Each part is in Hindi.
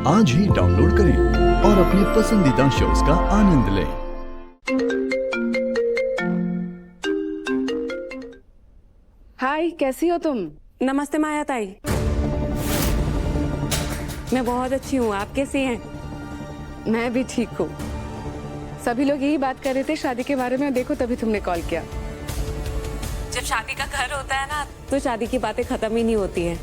आज ही डाउनलोड करें और अपने पसंदीदा शोज का आनंद लें। हाय, कैसी हो तुम? नमस्ते माया ताई। मैं बहुत अच्छी हूँ, आप कैसी हैं? मैं भी ठीक हूँ। सभी लोग यही बात कर रहे थे शादी के बारे में, देखो तभी तुमने कॉल किया। जब शादी का घर होता है ना, तो शादी की बातें खत्म ही नहीं होती हैं।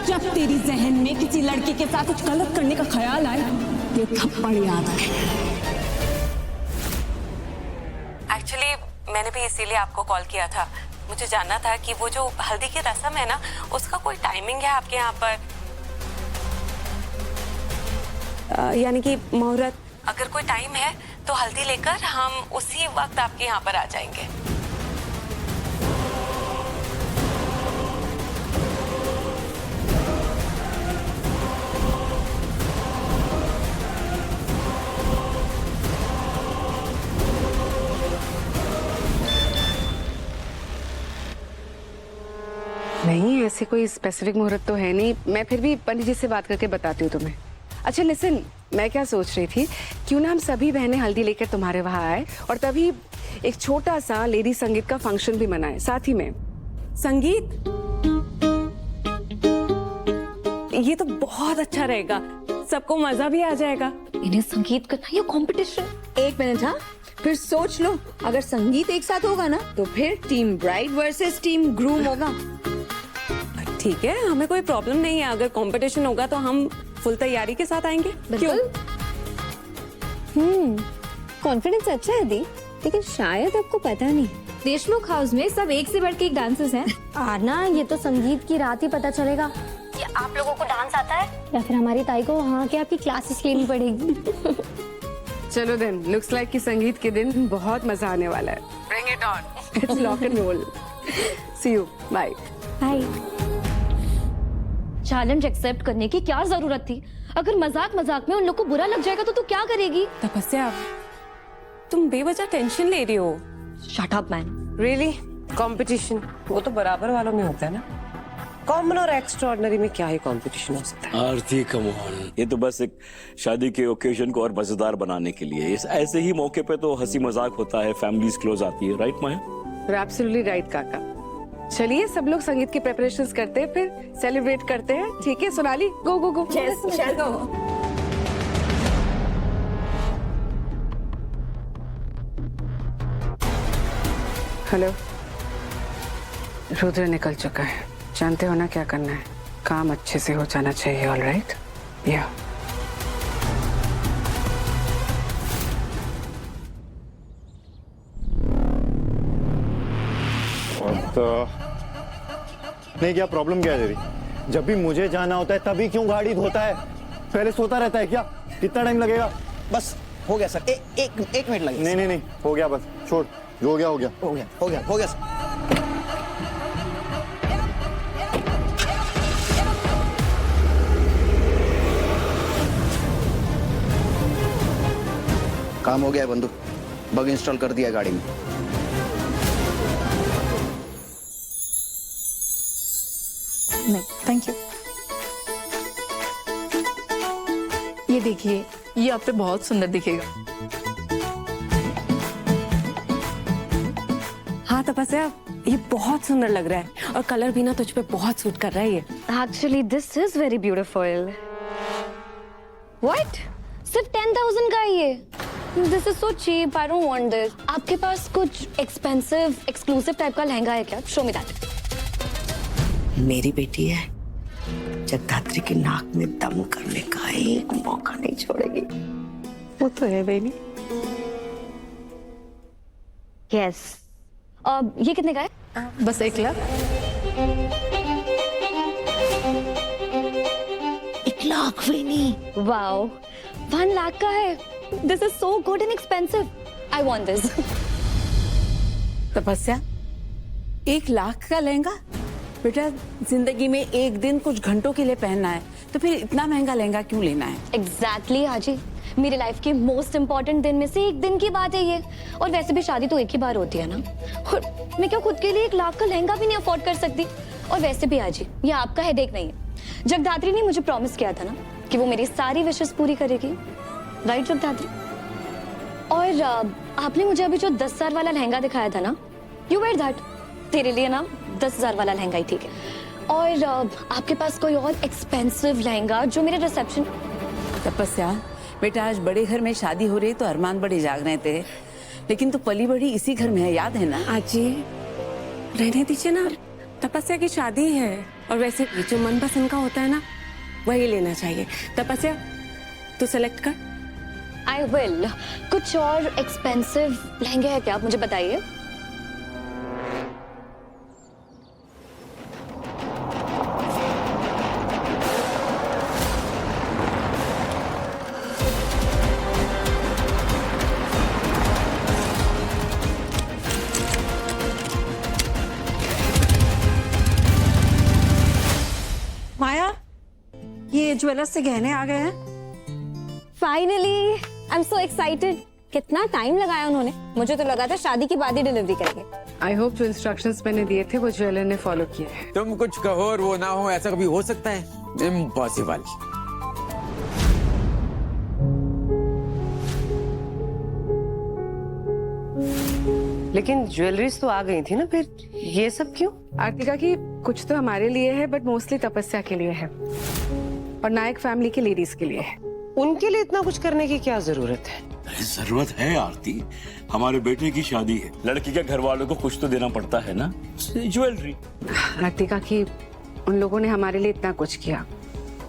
जब तेरी जहन में किसी लड़के के साथ कुछ गलत करने का ख्याल आए, ये थप्पड़ याद रखे। एक्चुअली मैंने भी इसीलिए आपको कॉल किया था। मुझे जानना था कि वो जो हल्दी की रस्म है ना, उसका कोई टाइमिंग है आपके यहाँ पर? यानी कि मुहूर्त, अगर कोई टाइम है तो हल्दी लेकर हम उसी वक्त आपके यहाँ पर आ जाएंगे। नहीं, ऐसी कोई स्पेसिफिक मुहूर्त तो है नहीं। मैं फिर भी पंडित जी से बात करके बताती हूँ तुम्हें। अच्छा लिसन, मैं क्या सोच रही थी, क्यों ना हम सभी बहनें हल्दी लेकर तुम्हारे वहाँ आए और तभी एक छोटा सा लेडी संगीत का फंक्शन भी मनाए साथ ही में। संगीत? ये तो बहुत अच्छा रहेगा, सबको मजा भी आ जाएगा। इन्हें संगीत करना या कंपटीशन? एक मिनट, हाँ फिर सोच लो, अगर संगीत एक साथ होगा ना तो फिर team bride versus team groom होगा। ठीक है, हमें कोई प्रॉब्लम नहीं है। अगर कंपटीशन होगा तो हम फुल तैयारी के साथ आएंगे। बिल्कुल। कॉन्फिडेंस अच्छा है दी, लेकिन शायद आपको पता नहीं, देशमुख हाउस में सब एक से बढ़ के एक डांसर्स हैं। आना ये तो संगीत की रात ही पता चलेगा कि आप लोगों को डांस आता है या फिर हमारी ताई को वहाँ के आपकी क्लासेस लेनी पड़ेगी। चलो देन, लुक्स लाइक कि संगीत के दिन बहुत मजा आने वाला है। Bring it on. It's rock and roll. See you. Bye. Hi. Challenge accept करने की क्या जरूरत थी? अगर मजाक मजाक में उन लोग को बुरा लग जाएगा तो तू क्या करेगी? तपस्या, तुम बेवजह टेंशन ले रही हो। Shut up man. Really? Competition वो तो बराबर वालों में होता है ना। कॉमन और एक्स्ट्राऑर्डिनरी में क्या ही कंपटीशन हो सकता है? आरती कम ऑन, ये तो बस एक शादी के ओकेजन को और मजेदार बनाने के लिए। ऐसे ही मौके पे तो हंसी मजाक होता है, फैमिलीज क्लोज आती है, right Maya? You're absolutely right, काका। चलिए सब लोग संगीत की प्रिपरेशंस करते हैं, फिर सेलिब्रेट करते हैं। ठीक है सोनाली, गो गो गो। चलो। हेलो, रुद्र निकल चुका है। जानते हो ना क्या करना है, काम अच्छे से हो जाना चाहिए। All right? या नहीं, क्या प्रॉब्लम क्या है तेरी? जब भी मुझे जाना होता है तभी क्यों गाड़ी धोता है? पहले सोता रहता है क्या? कितना टाइम लगेगा? बस हो गया सर, एक मिनट लगेगा। नहीं, हो गया, बस छोड़, जो हो गया हो गया। हो गया सर। काम हो गया है बंधु, बग इंस्टॉल कर दिया गाड़ी में। नहीं थैंक यू। ये देखिए, ये आप पे बहुत सुंदर दिखेगा। हाँ तपस्या, ये बहुत सुंदर लग रहा है और कलर भी ना तुझ पे बहुत सूट कर रहा है। ये actually this is very beautiful. What? सिर्फ 10,000 का है ये? This is so cheap, I don't want this. आपके पास कुछ एक्सपेंसिव एक्सक्लूसिव टाइप का लहंगा है क्या? Show me that. मेरी बेटी है, जगदात्री की नाक में दम करने का एक मौका नहीं छोड़ेगी। वो तो है बेबी। यस। अब ये कितने का है? बस 1 लाख। 1 लाख भी नहीं। वाओ, 1 लाख का है। This is so good and expensive. I want this. तपस्या, 1 लाख का लहंगा? बेटा, जिंदगी में एक दिन कुछ घंटों के लिए पहनना है, तो फिर इतना महंगा लहंगा क्यों लेना है? एग्जैक्टली हाजी, मेरी लाइफ के मोस्ट इम्पोर्टेंट दिन में से एक दिन की बात है ये। और वैसे भी शादी तो एक ही बार होती है ना, और मैं क्यों खुद के लिए 1 लाख का लहंगा भी नहीं अफोर्ड कर सकती। और वैसे भी आज ये आपका हेडेक नहीं है। जगदात्री ने मुझे प्रॉमिस किया था ना कि वो मेरी सारी विशेस पूरी करेगी, राइट जगदात्री? और आपने मुझे अभी जो 10,000 वाला लहंगा दिखाया था ना, यू वेयर दैट। तेरे लिए ना 10,000 वाला लहंगा ही ठीक है। और आपके पास कोई और एक्सपेंसिव लहंगा जो मेरे रिसेप्शन। तपस्या बेटा, आज बड़े घर में शादी हो रही है तो अरमान बड़े जाग रहे थे, लेकिन तू पली बड़ी इसी घर में है, याद है ना? आजी रहने दीजिए ना, तपस्या की शादी है। और वैसे भी जो मनपसंद का होता है ना, वही लेना चाहिए। तपस्या तू सेलेक्ट कर। I will. कुछ और एक्सपेंसिव लहंगे हैं क्या, आप मुझे बताइए। माया, ये ज्वेलर्स से गहने आ गए हैं। Finally I am so excited. कितना टाइम लगाया उन्होंने, मुझे तो लगा था शादी के बाद ही डिलीवरी करेंगे। आई होप जो इंस्ट्रक्शंस मैंने दिए थे वो ज्वेलर ने फॉलो किए हैं। तुम कुछ कहो और वो ना हो, ऐसा कभी हो सकता है? इम्पॉसिबल। लेकिन ज्वेलरीज तो आ गई थी ना, फिर ये सब क्यों? आर्तिका की कुछ तो हमारे लिए है, बट मोस्टली तपस्या के लिए है और नायक फैमिली की लेडीज के लिए है। उनके लिए इतना कुछ करने की क्या जरूरत है? जरूरत है आरती, हमारे बेटे की शादी है, लड़की के घर वालों को कुछ तो देना पड़ता है ना, ज्वेलरी। आर्तिका की उन लोगों ने हमारे लिए इतना कुछ किया,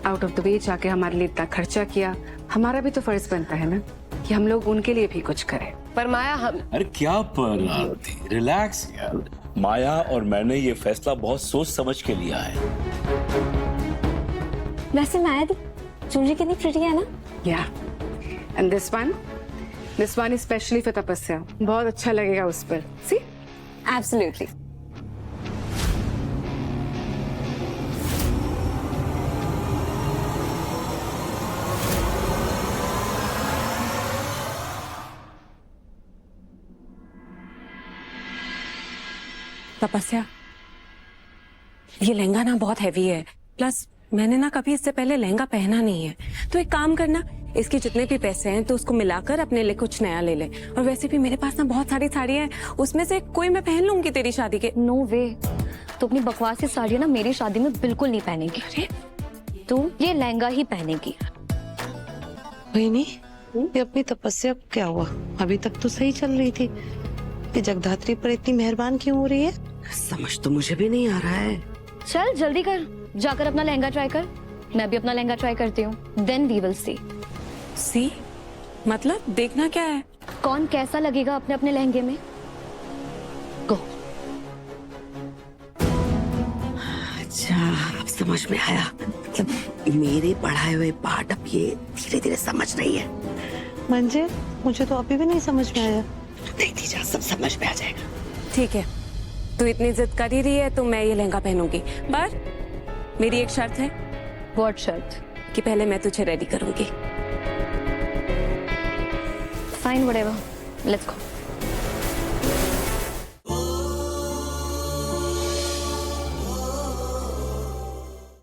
आउट ऑफ द वे जाके हमारे लिए इतना खर्चा किया, हमारा भी तो फर्ज बनता है ना कि हम लोग उनके लिए भी कुछ करें। पर माया, हम अरे क्या पर आरती, रिलैक्स यार। माया और मैंने ये फैसला बहुत सोच समझ के लिया है। वैसे माया दी ज्वेलरी कितनी प्रिटी है ना। या and this one is specially for तपस्या, बहुत अच्छा लगेगा उस पर। सी एब्सोल्युटली। तपस्या, ये लहंगा ना बहुत हैवी है, प्लस मैंने ना कभी इससे पहले लहंगा पहना नहीं है। तो एक काम करना, इसके जितने भी पैसे हैं तो उसको मिलाकर अपने लिए कुछ नया ले ले। और वैसे भी मेरे पास ना बहुत सारी साड़ियां हैं, उसमें से कोई मैं पहन लूंगी तेरी शादी के। नो वे, तो अपनी बकवास की साड़ी ना मेरी शादी में बिल्कुल नहीं पहनेगी। अरे तू ये लहंगा ही पहनेगी। नहीं, ये अपनी तपस्या को क्या हुआ? अभी तक तो सही चल रही थी, ये जगदात्री पर इतनी मेहरबान क्यों हो रही है? समझ तो मुझे भी नहीं आ रहा है। चल जल्दी कर, जाकर अपना लहंगा ट्राई कर। मैं भी अपना लहंगा ट्राई करती हूँ, देन वी विल सी। मतलब देखना क्या है? कौन कैसा लगेगा अपने अपने लहंगे में। गो। अच्छा, अब समझ में आया। मतलब मेरे पढ़ाए हुए पाठ अब ये धीरे धीरे समझ रही है। मंजे, मुझे तो अभी भी नहीं समझ में आया। नहीं थी जा, सब समझ में आ जाएगा। ठीक है, तू इतनी जिद कर ही रही है तो मैं ये लहंगा पहनूंगी, पर मेरी एक शर्त है। व्हाट शर्त? कि पहले मैं तुझे रेडी करूंगी। Fine, whatever, let's go.